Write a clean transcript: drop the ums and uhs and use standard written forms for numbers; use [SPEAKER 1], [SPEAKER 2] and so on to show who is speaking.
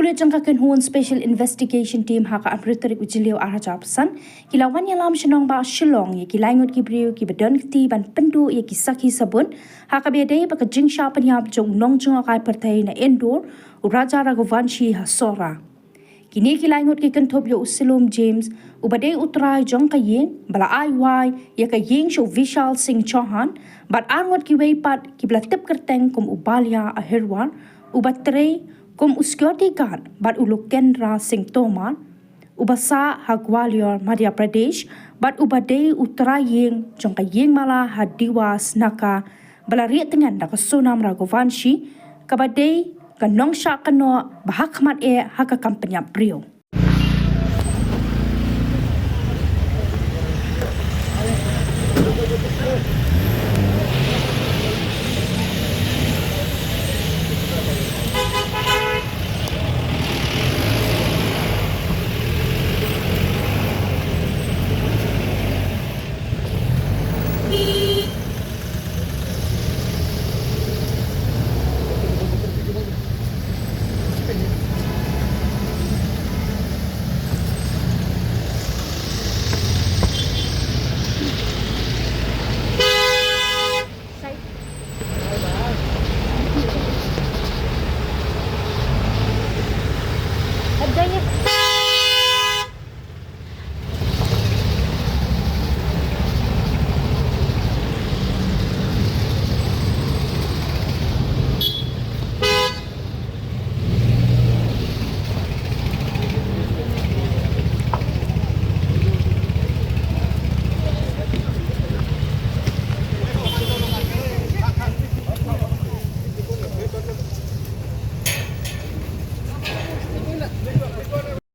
[SPEAKER 1] Pulit jangka kynhun Special Investigation Team haka amriterik ujiliu araja pesan kilawan yalam Sha Shillong ye kilangut kibriu ki badan kti ban pendu ye kisaki sabun haka bedai baka jingsha penyap jong nongjong akai pertai na Indore uraja Raghuvanshi hasora. Kini kilangut ki kynhup yo usilum James ubadai utrai jong kayeng bala aiwai ye kayeng show vishal sing chohan bat angot ki weipat ki blatip kerteng kum ubalia ahirwan ubatrei kum security guard bat uluk kendra sing toman ubasa hagwalior Madhya Pradesh bat ubadai utrayeng jong kayeng mala hadiwas naka balari tengan naka sonam Raghuvanshi kabadai ka nongsynshar kano bahakmat haka kampanya riew.